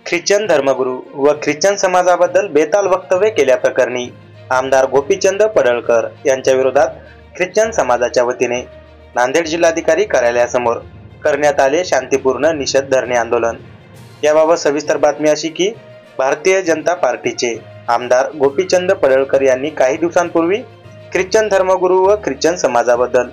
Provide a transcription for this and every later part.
Christian धर्मगुरू व Christian समाजाबद्दल बेताल वक्तव्य केल्याप्रकरणी आमदार गोपीचंद पडळकर यांच्या विरोधात ख्रिश्चन समाजाच्या वतीने नांदेड जिल्हाधिकारी कार्यालयासमोर करण्यात आले शांतिपूर्ण निषेध धरणे आंदोलन। याबाबत सविस्तर बातमी अशी की भारतीय जनता पार्टीचे आमदार गोपीचंद पडळकर यांनी काही दिवसांपूर्वी ख्रिश्चन धर्मगुरू व ख्रिश्चन समाजाबद्दल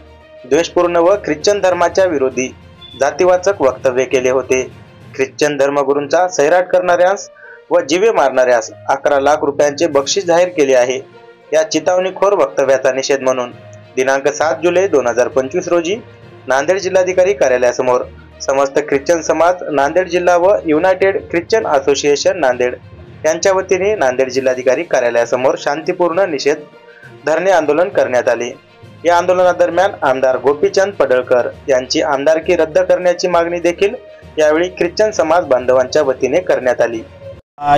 द्वेषपूर्ण व ख्रिश्चन धर्माच्या विरोधी जातीवाचक वक्तव्य केले होते। ख्रिश्चन धर्मगुरूंचा सैराट करणाऱ्यास व जीवे मारणाऱ्यास 11 लाख रुपयांचे बक्षीस जाहीर केले आहे। या चितावणीखोर वक्तव्याचा निषेध म्हणून दिनांक 7 जुलै 2025 रोजी नांदेड जिल्हाधिकारी कार्यालयासमोर समस्त ख्रिश्चन समाज नांदेड जिल्हा व युनायटेड ख्रिश्चन असोसिएशन नांदेड यांच्या वतीने नांदेड जिल्हाधिकारी कार्यालयासमोर शांतिपूर्ण निषेध धरणे आंदोलन करण्यात आले। या आंदोलनादरम्यान आमदार गोपीचंद पडळकर यांची आमदारकी रद्द करण्याची मागणी देखील यावेळी ख्रिश्चन समाज बांधवांच्या वतीने करण्यात आली।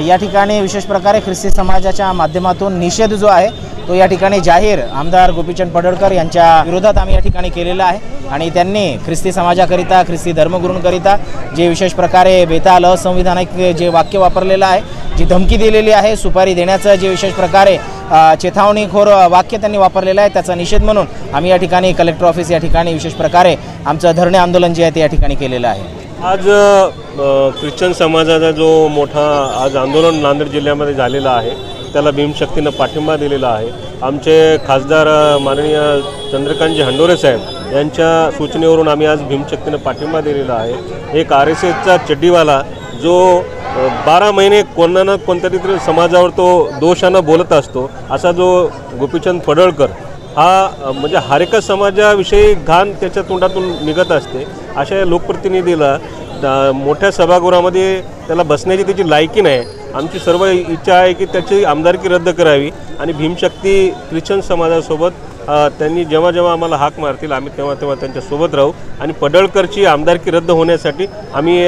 या ठिकाणी विशेष प्रकारे ख्रिस्ती समाजाच्या माध्यमातून निषेध जो आहे तो या ठिकाणी जाहीर आमदार गोपीचंद पडळकर यांच्या विरोधात आम्ही या ठिकाणी केलेला आहे आणि त्यांनी ख्रिस्ती समाजाकरिता ख्रिस्ती धर्मगुरूंकरिता जे विशेष प्रकारे बेताल असंविधानिक जे वाक्य वापरलेलं आहे, जी धमकी दिलेली आहे, सुपारी देण्याचं जे विशेष प्रकारे चेतावणीखोर वाक्य त्यांनी वापरलेलं आहे, त्याचा निषेध म्हणून आम्ही या ठिकाणी कलेक्टर ऑफिस या ठिकाणी विशेष प्रकारे आमचं धरणे आंदोलन जे आहे ते या ठिकाणी केलेलं आहे। आज ख्रिश्चन समाजाचा जो मोठा आज आंदोलन नांदेड जिल्ह्यामध्ये झालेला आहे त्याला भीमशक्तीनं पाठिंबा दिलेला आहे। आमचे खासदार माननीय चंद्रकांतजी हंडोरे साहेब यांच्या सूचनेवरून आम्ही आज भीमशक्तीनं पाठिंबा दिलेला आहे। एक RSSचा चड्डीवाला जो 12 महिने कोणा ना कोणत्या समाजावर तो दोषानं बोलत असतो असा जो गोपीचंद पडळकर हा म्हणजे हर एका समाजाविषयी घाण त्याच्या तोंडातून निघत असते। अशा लोकप्रतिनिधीला मोठ्या सभागृहामध्ये त्याला बसण्याची त्याची लायकी नाही। आमची सर्व इच्छा आहे की त्याची आमदारकी रद्द करावी आणि भीमशक्ती ख्रिश्चन समाजासोबत त्यांनी जेव्हा जेव्हा आम्हाला हाक मारतील आम्ही तेव्हा तेव्हा त्यांच्यासोबत राहू आणि पडळकरची आमदारकी रद्द होण्यासाठी आम्ही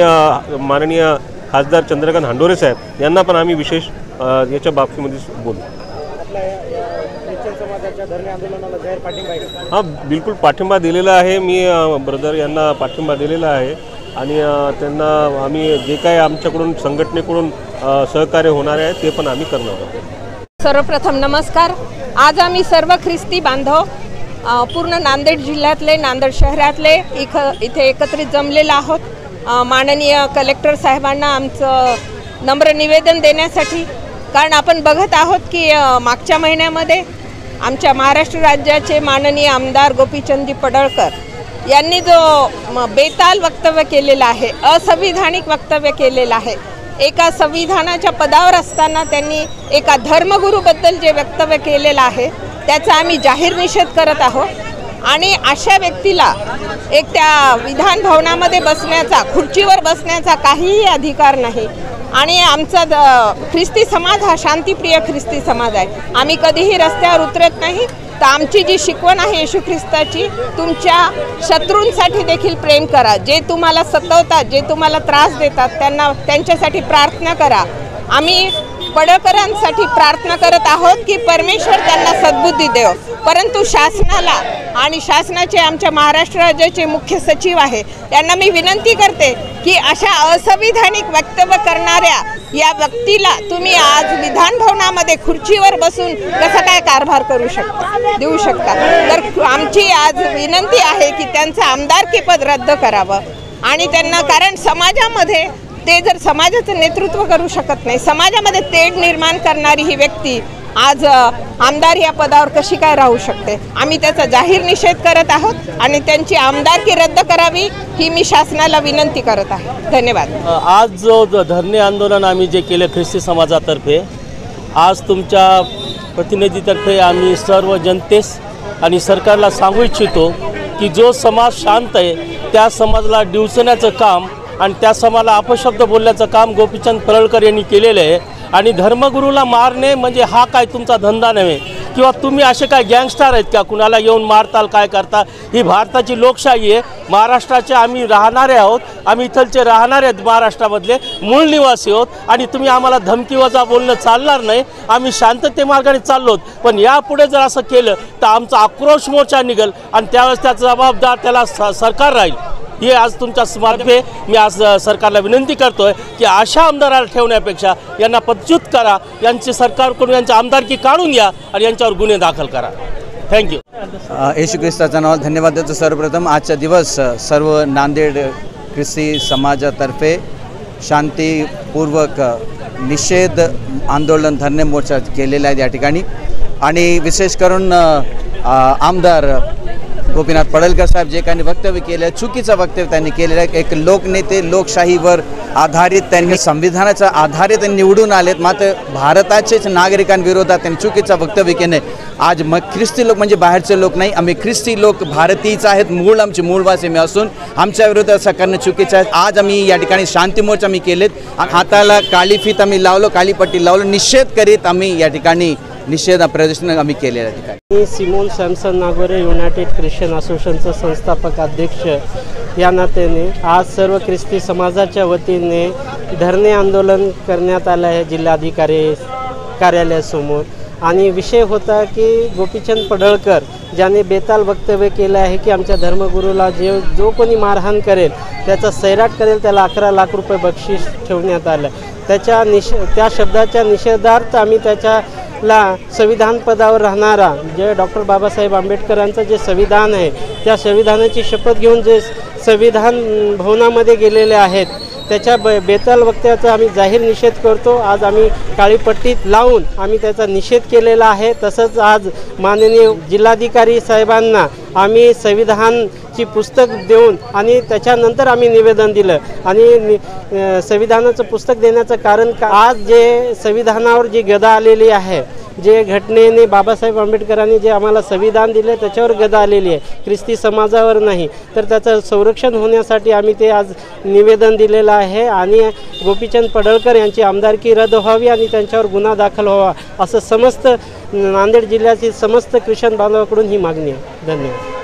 माननीय खासदार चंद्रकांत हंडोरे साहेब यांना पण आम्ही विशेष याच्या बाबतीमध्ये बोलू। हां, बिलकुल पाठिंबा दिलेला आहे। मी ब्रदर यांना पाठिंबा दिलेला आहे आणि त्यांना आम्ही जे काही आमच्याकडून संघटनेकडून सहकार्य होणार आहे ते पण आम्ही करणार आहोत। सर्वप्रथम नमस्कार। आज आम्ही सर्व ख्रिस्ती बांधव पूर्ण नांदेड जिल्ह्यातले नांदेड शहरातले इथे एकत्रित जमलेलो आहोत माननीय कलेक्टर साहेबांना आमचं नम्र निवेदन देण्यासाठी। कारण आपण बघत आहोत की मागच्या महिन्यामध्ये आमच्या महाराष्ट्र राज्याचे माननीय आमदार गोपीचंद पडळकर यांनी जो बेताल वक्तव्य केलेलं आहे, असंविधानिक वक्तव्य केलेलं आहे, एका संविधानाच्या पदावर असताना त्यांनी एका धर्मगुरूबद्दल जे वक्तव्य केलेलं आहे त्याचा आम्ही जाहीर निषेध करत आहोत आणि अशा व्यक्तीला एक त्या विधान भवनामध्ये बसण्याचा, खुर्चीवर बसण्याचा काहीही अधिकार नाही। आणि आमचा ख्रिस्ती समाज हा शांतिप्रिय ख्रिस्ती समाज आहे। आम्ही कधीही रस्त्यावर उतरत नाही। तर आमची जी शिकवण आहे येशू ख्रिस्ताची, तुमच्या शत्रूंसाठी देखील प्रेम करा, जे तुम्हाला सतावतात, जे तुम्हाला त्रास देतात त्यांच्यासाठी प्रार्थना करा। आम्ही पडळकरांसाठी प्रार्थना करत आहोत की परमेश्वर त्यांना सद्बुद्धी देव। परंतु शासनाला आणि शासनाचे आमच्या महाराष्ट्र राज्याचे मुख्य सचिव आहे यांना मी विनंती करते की अशा असंविधानिक वक्तव्य करणाऱ्या या व्यक्तीला तुम्ही आज विधान भवनामध्ये खुर्चीवर बसून कसा काय कारभार देऊ शकता। तर आमची आज विनंती आहे की त्यांचं आमदारकी पद रद्द करावं आणि त्यांना, कारण समाजामध्ये ते जर समाजाचं नेतृत्व करू शकत नाही, समाजामध्ये तेढ निर्माण करणारी ही व्यक्ती आज आमदार या पदावर कशी काय राहू शकते। आम्ही त्याचा जाहीर निषेध करत आहोत आणि त्यांची आमदारकी रद्द करावी ही मी शासनाला विनंती करत आहे। धन्यवाद। आज जो धरणे आंदोलन आम्ही जे केले ख्रिस्ती समाजातर्फे, आज तुमच्या प्रतिनिधीतर्फे आम्ही सर्व जनतेस आणि सरकारला सांगू इच्छितो की जो समाज शांत आहे त्या समाजाला डिवचण्याचं काम आणि त्या समाजाला अपशब्द बोलण्याचं काम गोपीचंद पडळकर यांनी केलेलं आहे। आणि धर्मगुरूला मारणे म्हणजे हा काय तुमचा धंदा नव्हे किंवा तुम्ही असे काय गँगस्टर आहेत का कुणाला येऊन मारताल, काय करता। ही भारताची लोकशाही आहे। महाराष्ट्राचे आम्ही राहणारे आहोत, आम्ही इथलचे राहणारे आहेत, महाराष्ट्रामधले मूळ निवासी आहोत आणि तुम्ही आम्हाला धमकीवजा बोलणं चालणार नाही। आम्ही शांतते मार्गाने चाललोत, पण यापुढे जर असं केलं तर आमचा आक्रोश मोर्चा निघेल आणि त्यावेळेस त्याचा जबाबदार त्याला सरकार राहील। हे आज तुमच्या मार्फे मी आज सरकारला विनंती करतोय की अशा आमदाराला ठेवण्यापेक्षा यांना पदच्युत करा, यांची सरकारकडून यांची आमदारकी काढून घ्या आणि यांच्यावर गुन्हे दाखल करा। थँक्यू। येशू ख्रिस्ताच्या नावात धन्यवाद देतो। सर्वप्रथम आजचा दिवस सर्व नांदेड ख्रिस्ती समाजातर्फे शांतीपूर्वक निषेध आंदोलन धरणे मोर्चा केलेला आहे या ठिकाणी, आणि विशेष करून आमदार गोपीनाथ पडळकर साहेब जे काही वक्तव्य केले, चुकीचं वक्तव्य त्यांनी केलेलं आहे। एक लोकनेते, लोकशाहीवर आधारित, त्यांनी संविधानाच्या आधारे ते निवडून आलेत, मात्र भारताचेच नागरिकांविरोधात त्यांनी चुकीचं वक्तव्य केले। आज ख्रिस्ती लोक म्हणजे बाहेरचे लोक नाही, आम्ही ख्रिस्ती लोक भारतीयच आहेत, आमचे मूळवासी मी असून आमच्या विरोधात असं करणं चुकीचं आहे। आज आम्ही या ठिकाणी शांती मोर्चा आम्ही केलेत, हाताला काळी फीत आम्ही लावलो, काळी पट्टी लावलो, निषेध करीत आम्ही या ठिकाणी निषेध प्रदर्शन आम्ही केलेल्या ठिकाणी। मी सिमोन सॅमसन नागोरे युनायटेड ख्रिश्चन असोसिएशनचा संस्थापक अध्यक्ष या नात्याने आज सर्व ख्रिस्ती समाजाच्या वतीने धरणे आंदोलन करण्यात आलं आहे जिल्हाधिकारी कार्यालयासमोर, आणि विषय होता की गोपीचंद पडळकर ज्याने बेताल वक्तव्य केलं आहे की आमच्या धर्मगुरूला जो कोणी मारहाण करेल त्याचा सैराट करेल त्याला 11 लाख रुपये बक्षीस ठेवण्यात आलं। त्या शब्दाच्या निषेधार्थ आम्ही त्याच्याला संविधान पदावर राहणारा जे डॉक्टर बाबासाहेब आंबेडकरांचं जे संविधान आहे त्या संविधानाची शपथ घेऊन जे संविधान भवनामध्ये गेलेले आहेत त्याच्या बेताल वक्तव्याचा आम्ही जाहीर निषेध करतो। आज आम्ही काळी पट्टीत लावून आम्ही त्याचा निषेध केलेला आहे। तसंच आज माननीय जिल्हाधिकारी साहेबांना आम्ही संविधानची पुस्तक देऊन आणि त्याच्यानंतर आम्ही निवेदन दिलं, आणि संविधानाचं पुस्तक देण्याचं कारण आज जे संविधानावर जी गदा आलेली आहे, जे घटनेने बाबासाहेब आंबेडकरांनी जे आम्हाला संविधान दिले त्याच्यावर गदा आलेली आहे, ख्रिस्ती समाजावर नाही, तर त्याचं संरक्षण होण्यासाठी आम्ही ते आज निवेदन दिलेलं आहे। आणि गोपीचंद पडळकर यांची आमदारकी रद्द व्हावी आणि त्यांच्यावर गुन्हा दाखल व्हावा असं समस्त नांदेड जिल्ह्यातील समस्त ख्रिश्चन बांधवांकडून ही मागणी आहे। धन्यवाद।